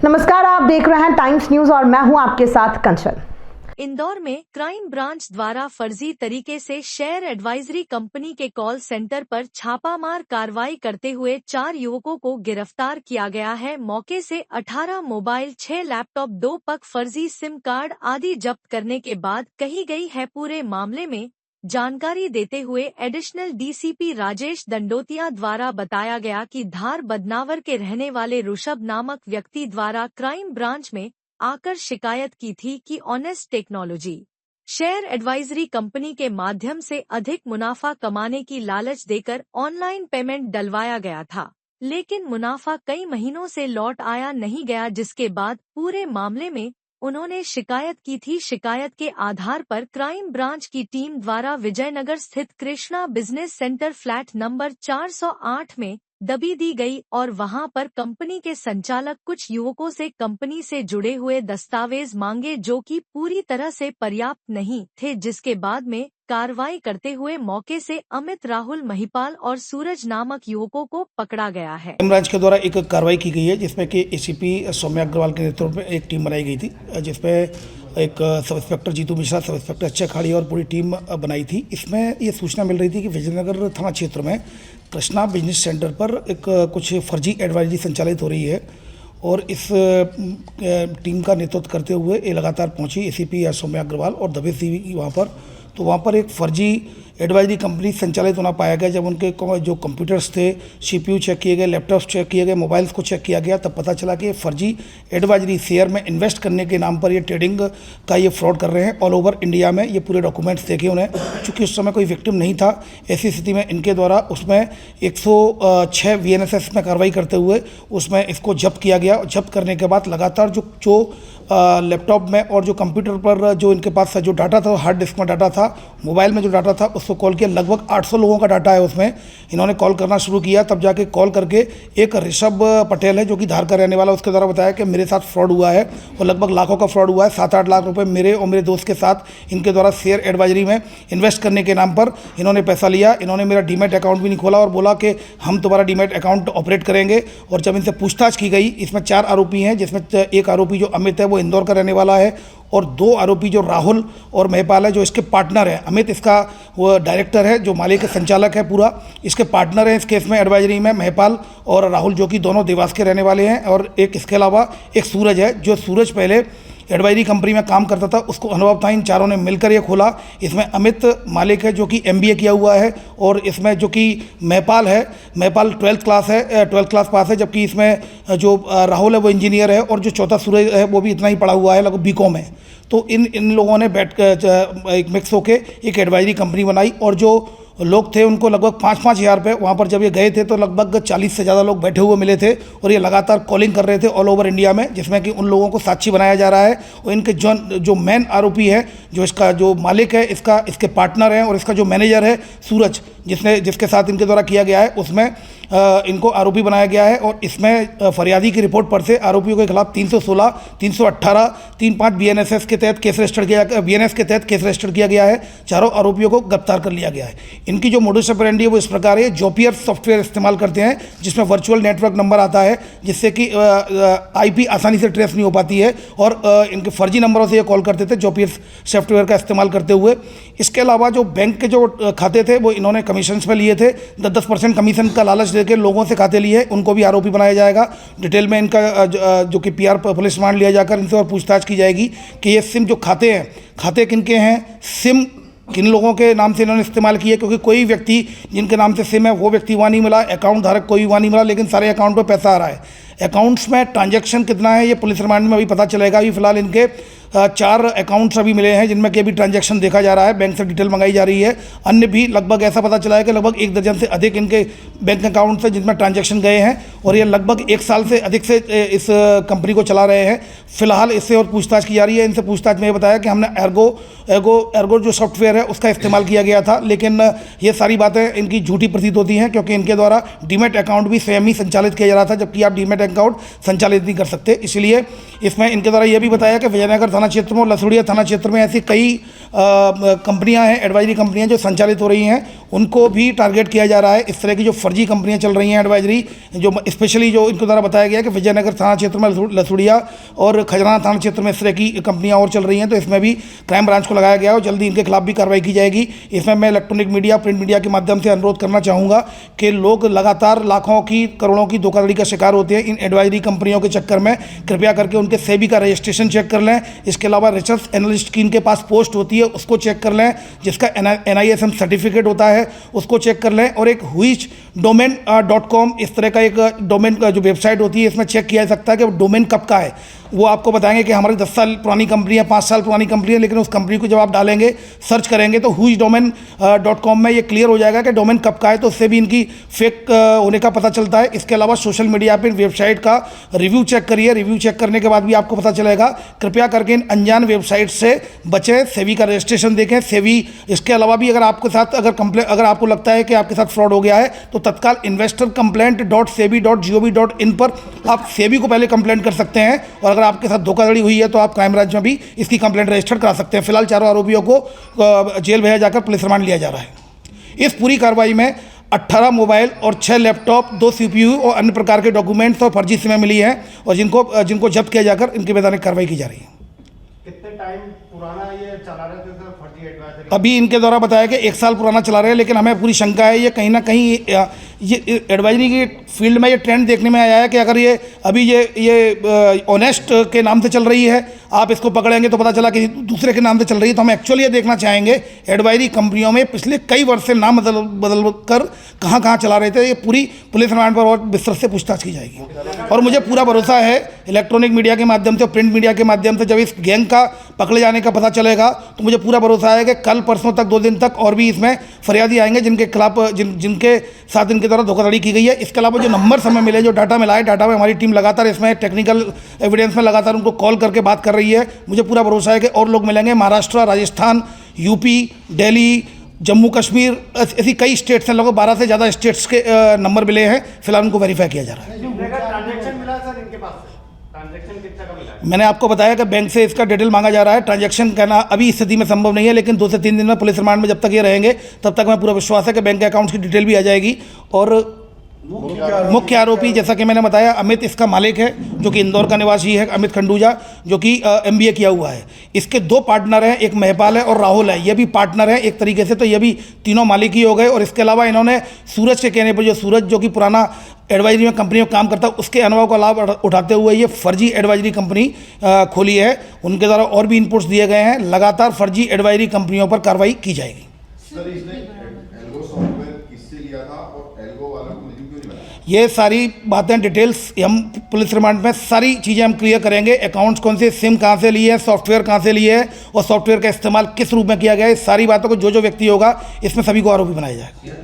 नमस्कार, आप देख रहे हैं टाइम्स न्यूज और मैं हूं आपके साथ कंचन। इंदौर में क्राइम ब्रांच द्वारा फर्जी तरीके से शेयर एडवाइजरी कंपनी के कॉल सेंटर पर छापामार कार्रवाई करते हुए 4 युवकों को गिरफ्तार किया गया है। मौके से 18 मोबाइल, 6 लैपटॉप, 2 पक फर्जी सिम कार्ड आदि जब्त करने के बाद कही गई है। पूरे मामले में जानकारी देते हुए एडिशनल डीसीपी राजेश दंडोतिया द्वारा बताया गया कि धार बदनावर के रहने वाले ऋषभ नामक व्यक्ति द्वारा क्राइम ब्रांच में आकर शिकायत की थी कि honest technology share advisory company के माध्यम से अधिक मुनाफा कमाने की लालच देकर ऑनलाइन पेमेंट डलवाया गया था, लेकिन मुनाफा कई महीनों से लौट आया नहीं गया, जिसके बाद पूरे मामले में उन्होंने शिकायत की थी। शिकायत के आधार पर क्राइम ब्रांच की टीम द्वारा विजयनगर स्थित Krishna business centre flat number 408 में दबी दी गई और वहां पर कंपनी के संचालक कुछ युवकों से कंपनी से जुड़े हुए दस्तावेज मांगे, जो कि पूरी तरह से पर्याप्त नहीं थे, जिसके बाद में कार्रवाई करते हुए मौके से अमित, राहुल, महिपाल और सूरज नामक युवकों को पकड़ा गया है। क्राइम ब्रांच के द्वारा एक कार्रवाई की गई है जिसमें कि एसीपी सौम्या अग्रवाल के नेतृत्व में एक टीम बनाई गई थी, जिसमें एक sub inspector Jitu Mishra, sub inspector Akshay खाड़ी और पूरी टीम बनाई थी। इसमें ये सूचना मिल रही थी कि विजयनगर थाना क्षेत्र में कृष्णा बिजनेस सेंटर पर एक कुछ फर्जी एडवाइजरी संचालित हो रही है और इस टीम का नेतृत्व करते हुए ये लगातार पहुंची एसीपी सौम्या अग्रवाल और दबे सी वहाँ पर। तो वहाँ पर एक फर्जी एडवाइजरी कंपनी संचालित होना पाया गया। जब उनके जो कंप्यूटर्स थे, सीपीयू चेक किए गए, लैपटॉप्स चेक किए गए, मोबाइल्स को चेक किया गया, तब पता चला कि फर्जी एडवाइजरी शेयर में इन्वेस्ट करने के नाम पर ये ट्रेडिंग का ये फ्रॉड कर रहे हैं ऑल ओवर इंडिया में। ये पूरे डॉक्यूमेंट्स देखे उन्हें, चूँकि उस समय कोई विक्टिम नहीं था। ऐसी स्थिति में इनके द्वारा उसमें 106 VNSS में कार्रवाई करते हुए उसमें इसको जब्त किया गया। जब्त करने के बाद लगातार जो लैपटॉप में और जो कंप्यूटर पर जो इनके पास जो डाटा था, हार्ड डिस्क में डाटा था, मोबाइल में जो डाटा था, उसको कॉल किया। लगभग 800 लोगों का डाटा है उसमें। इन्होंने कॉल करना शुरू किया, तब जाके कॉल करके एक ऋषभ पटेल है जो कि धार का रहने वाला, उसके द्वारा बताया कि मेरे साथ फ्रॉड हुआ है और लगभग लाखों का फ्रॉड हुआ है। 7-8 लाख रुपए मेरे और मेरे दोस्त के साथ इनके द्वारा शेयर एडवाइजरी में इन्वेस्ट करने के नाम पर इन्होंने पैसा लिया। इन्होंने मेरा डीमैट अकाउंट भी नहीं खोला और बोला कि हम तुम्हारा डीमैट अकाउंट ऑपरेट करेंगे। और जब इनसे पूछताछ की गई, इसमें 4 आरोपी हैं, जिसमें एक आरोपी जो अमित है वो इंदौर का रहने वाला है और 2 आरोपी जो राहुल और महिपाल है जो इसके पार्टनर है। अमित इसका वो डायरेक्टर है, जो मालिक संचालक है पूरा, इसके पार्टनर हैं इस केस में एडवाइजरी में महिपाल और राहुल, जो कि दोनों देवास के रहने वाले हैं। और एक इसके अलावा एक सूरज है, जो सूरज पहले एडवाइजरी कंपनी में काम करता था, उसको अनुभव था। इन चारों ने मिलकर ये खोला। इसमें अमित मालिक है जो कि MBA किया हुआ है और इसमें जो कि महिपाल है, महिपाल 12th क्लास पास है, जबकि इसमें जो राहुल है वो इंजीनियर है और जो चौथा सूरज है वो भी इतना ही पढ़ा हुआ है, लगभग BCom है। तो इन लोगों ने बैठ कर एक मिक्स होके एक एडवाइजरी कंपनी बनाई और जो लोग थे उनको लगभग 5-5 हज़ार रुपये, वहाँ पर जब ये गए थे तो लगभग 40 से ज़्यादा लोग बैठे हुए मिले थे और ये लगातार कॉलिंग कर रहे थे ऑल ओवर इंडिया में, जिसमें कि उन लोगों को साक्षी बनाया जा रहा है। और इनके जो मेन आरोपी है, जो इसका जो मालिक है, इसके पार्टनर हैं और इसका जो मैनेजर है सूरज, जिसके साथ इनके द्वारा किया गया है, उसमें इनको आरोपी बनाया गया है। और इसमें फरियादी की रिपोर्ट पर से आरोपियों के खिलाफ 316, 318, 35 BNSS के तहत केस रजिस्टर किया, BNS के तहत केस रजिस्टर किया गया है। चारों आरोपियों को गिरफ्तार कर लिया गया है। इनकी जो मोडस ऑपरेंडी है वो इस प्रकार है, जोपियर सॉफ्टवेयर इस्तेमाल करते हैं जिसमें वर्चुअल नेटवर्क नंबर आता है, जिससे कि IP आसानी से ट्रेस नहीं हो पाती है और इनके फर्जी नंबरों से ये कॉल करते थे जोपियर सॉफ्टवेयर का इस्तेमाल करते हुए। इसके अलावा जो बैंक के जो खाते थे वो इन्होंने कमीशन पे लिए थे, 10% कमीशन का लालच देकर लोगों से खाते लिए, उनको भी आरोपी बनाया जाएगा। डिटेल में इनका जो कि PR पुलिस रिमांड लिया जाकर इनसे और पूछताछ की जाएगी कि ये सिम जो खाते हैं, खाते किनके हैं, सिम किन लोगों के नाम से इन्होंने इस्तेमाल किए, क्योंकि कोई व्यक्ति जिनके नाम से सिम है वो व्यक्ति वहाँ नहीं मिला, अकाउंट धारक कोई वहाँ नहीं मिला, लेकिन सारे अकाउंट पे पैसा आ रहा है। अकाउंट्स में ट्रांजैक्शन कितना है ये पुलिस रिमांड में अभी पता चलेगा। अभी फिलहाल इनके 4 अकाउंट्स अभी मिले हैं जिनमें कि अभी ट्रांजैक्शन देखा जा रहा है, बैंक से डिटेल मंगाई जा रही है। अन्य भी लगभग ऐसा पता चला है कि लगभग 1 दर्जन से अधिक इनके बैंक अकाउंट्स हैं जिनमें ट्रांजैक्शन गए हैं और ये लगभग 1 साल से अधिक से इस कंपनी को चला रहे हैं। फिलहाल इससे और पूछताछ की जा रही है। इनसे पूछताछ में ये बताया कि हमने एर्गो जो सॉफ्टवेयर है उसका इस्तेमाल किया गया था, लेकिन ये सारी बातें इनकी झूठी प्रतीत होती हैं, क्योंकि इनके द्वारा डीमैट अकाउंट भी स्वयं ही संचालित किया जा रहा था, जबकि आप डीमैट अकाउंट संचालित नहीं कर सकते। इसलिए इसमें इनके द्वारा यह भी बताया कि विजयनगर थाना क्षेत्र में और लसुड़िया थाना क्षेत्र में ऐसी कई कंपनियां हैं, एडवाइजरी कंपनियां जो संचालित हो रही हैं, उनको भी टारगेट किया जा रहा है। इस तरह की जो फर्जी कंपनियां चल रही हैं एडवाइजरी, जो स्पेशली जो इनको द्वारा बताया गया कि विजयनगर थाना क्षेत्र में लसुड़िया और खजराना थाना क्षेत्र में इस तरह की कंपनियां और चल रही हैं, तो इसमें भी क्राइम ब्रांच को लगाया गया और जल्दी इनके खिलाफ भी कार्रवाई की जाएगी। इसमें मैं इलेक्ट्रॉनिक मीडिया, प्रिंट मीडिया के माध्यम से अनुरोध करना चाहूँगा कि लोग लगातार लाखों की, करोड़ों की धोखाधड़ी का शिकार होते हैं इन एडवाइजरी कंपनियों के चक्कर में। कृपया करके उनके सेबी का रजिस्ट्रेशन चेक कर लें। इसके अलावा रिसर्च एनालिस्ट की इनके पास पोस्ट होती है, उसको चेक कर लें। जिसका NISM सर्टिफिकेट होता है उसको चेक कर लें। और एक whichdomain.com इस तरह का एक डोमेन का जो वेबसाइट होती है, इसमें चेक किया जा सकता है कि डोमेन कब का है। वो आपको बताएंगे कि हमारी 10 साल पुरानी कंपनी है, 5 साल पुरानी कंपनी है, लेकिन उस कंपनी को जब आप डालेंगे, सर्च करेंगे तो whichdomain.com में ये क्लियर हो जाएगा कि डोमेन कब का है, तो उससे भी इनकी फेक होने का पता चलता है। इसके अलावा सोशल मीडिया पर वेबसाइट का रिव्यू चेक करिए। रिव्यू चेक करने के बाद भी आपको पता चलेगा। कृपया करके इन अनजान वेबसाइट से बचें। सेबी का रजिस्ट्रेशन देखें। सेबी, इसके अलावा भी अगर आपके साथ अगर आपको लगता है कि आपके साथ फ्रॉड हो गया है, तो तत्काल investorcomplaint.sebi.gov.in पर आप सेबी को पहले कंप्लेंट कर सकते हैं। और अगर आपके साथ धोखाधड़ी हुई है तो आप क्राइम ब्रांच में भी इसकी कंप्लेंट रजिस्टर करा सकते हैं। फिलहाल चारों आरोपियों को जेल भेजा जाकर पुलिस रिमांड लिया जा रहा है। इस पूरी कार्रवाई में 18 मोबाइल और 6 लैपटॉप, 2 CPU और अन्य प्रकार के डॉक्यूमेंट्स और फर्जी सिमें मिली हैं और जिनको जब्त किया जाकर इनकी वैधानिक कार्रवाई की जा रही है। कितने टाइम पुराना ये चला रहे थे सर फर्जी एडवाइजरी? अभी इनके द्वारा बताया कि 1 साल पुराना चला रहे हैं, लेकिन हमें पूरी शंका है ये कहीं ना कहीं ये एडवाइजरी की फील्ड में ये ट्रेंड देखने में आया है कि अगर ये अभी ये ऑनेस्ट के नाम से चल रही है, आप इसको पकड़ेंगे तो पता चला कि दूसरे के नाम से चल रही है। तो हम एक्चुअली ये देखना चाहेंगे एडवाइजरी कंपनियों में पिछले कई वर्ष से नाम बदल कर कहाँ चला रहे थे। ये पूरी पुलिस रिमांड पर और विस्तृत से पूछताछ की जाएगी। और मुझे पूरा भरोसा है इलेक्ट्रॉनिक मीडिया के माध्यम से और प्रिंट मीडिया के माध्यम से जब इस गैंग का पकड़े जाने का पता चलेगा, तो मुझे पूरा भरोसा है कि कल परसों तक, 2 दिन तक और भी इसमें फरियादी आएंगे जिनके खिलाफ जिनके साथ इनके द्वारा धोखाधड़ी की गई है। इसके अलावा जो नंबर हमें मिले, जो डाटा मिला है, डाटा में हमारी टीम लगातार इसमें टेक्निकल एविडेंस में लगातार उनको कॉल करके बात कर रही है। मुझे पूरा भरोसा है कि और लोग मिलेंगे। महाराष्ट्र, राजस्थान, यूपी, दिल्ली, जम्मू कश्मीर, ऐसी कई स्टेट्स हैं, लगभग 12 से ज़्यादा स्टेट्स के नंबर मिले हैं। फिलहाल उनको वेरीफाई किया जा रहा है। ट्रांजैक्शन मिला सर इनके पास से? ट्रांजैक्शन कितना का मिला है? मैंने आपको बताया कि बैंक से इसका डिटेल मांगा जा रहा है। ट्रांजैक्शन करना अभी इस स्थिति में संभव नहीं है, लेकिन 2 से 3 दिन में पुलिस रिमांड में जब तक ये रहेंगे, तब तक हमें पूरा विश्वास है कि बैंक के अकाउंट्स की डिटेल भी आ जाएगी। और मुख्य आरोपी, जैसा कि मैंने बताया, अमित इसका मालिक है, जो कि इंदौर का निवासी है, अमित खंडूजा, जो कि MBA किया हुआ है। इसके 2 पार्टनर हैं, एक महपाल है और राहुल है। ये भी पार्टनर है एक तरीके से, तो ये भी तीनों मालिक ही हो गए। और इसके अलावा इन्होंने सूरज के कहने पर, जो कि पुराना एडवाइजरी में कंपनी में काम करता है, उसके अनुभव का लाभ उठाते हुए ये फर्जी एडवाइजरी कंपनी खोली है। उनके द्वारा और भी इनपुट्स दिए गए हैं। लगातार फर्जी एडवाइजरी कंपनियों पर कार्रवाई की जाएगी। सर, इसने एल्गो सॉफ्टवेयर किससे लिया था और एल्गो वालों को मुझे क्यों नहीं बताया? ये सारी बातें, डिटेल्स हम पुलिस रिमांड में सारी चीज़ें हम क्लियर करेंगे। अकाउंट्स कौन से, सिम कहाँ से लिए है, सॉफ्टवेयर कहाँ से लिए है और सॉफ्टवेयर का इस्तेमाल किस रूप में किया गया है, सारी बातों को जो व्यक्ति होगा इसमें सभी को आरोपी बनाया जाएगा।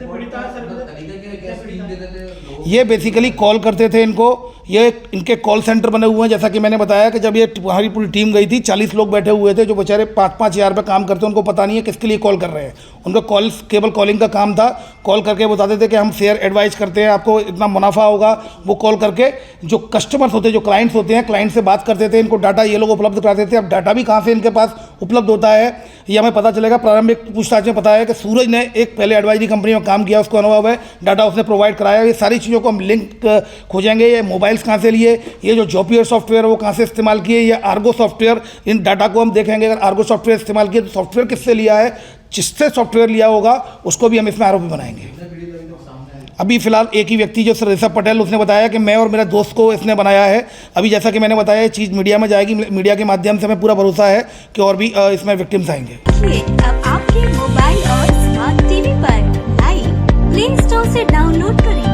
ये बेसिकली कॉल करते थे इनको। ये इनके कॉल सेंटर बने हुए हैं। जैसा कि मैंने बताया कि जब ये हमारी पूरी टीम गई थी, 40 लोग बैठे हुए थे जो बेचारे 5-5 हज़ार पे काम करते हैं। उनको पता नहीं है किसके लिए कॉल कर रहे हैं। उनका केवल कॉलिंग का काम था। कॉल करके बताते थे कि हम शेयर एडवाइस करते हैं, आपको इतना मुनाफा होगा। वो कॉल करके जो कस्टमर्स होते हैं, जो क्लाइंट्स होते हैं, क्लाइंट से बात करते थे। इनको डाटा ये लोग उपलब्ध कराते थे। अब डाटा भी कहाँ से इनके पास उपलब्ध होता है ये हमें पता चलेगा। प्रारंभिक पूछताछ में पता है कि सूरज ने एक पहले एडवाइजरी कंपनी में काम किया, उसको अनुभव है, डाटा उसने प्रोवाइड कराया। ये सारी चीज़ों को हम लिंक खोजेंगे। ये मोबाइल्स कहाँ से लिए, ये जो जॉपियर सॉफ्टवेयर है वो कहाँ से इस्तेमाल किए, ये आर्गो सॉफ्टवेयर, इन डाटा को हम देखेंगे। अगर आर्गो सॉफ्टवेयर इस्तेमाल किए तो सॉफ्टवेयर किससे लिया है, जिससे सॉफ्टवेयर लिया होगा उसको भी हम इसमें आरोपी बनाएंगे। अभी फिलहाल एक ही व्यक्ति जो सर ऋषभ पटेल, उसने बताया कि मैं और मेरा दोस्त को इसने बनाया है। अभी जैसा कि मैंने बताया, ये चीज़ मीडिया में जाएगी। मीडिया के माध्यम से हमें पूरा भरोसा है कि और भी इसमें विक्टिम्स आएंगे। अब आपके मोबाइल और स्मार्ट टीवी पर लाइव प्ले स्टोर से डाउनलोड करें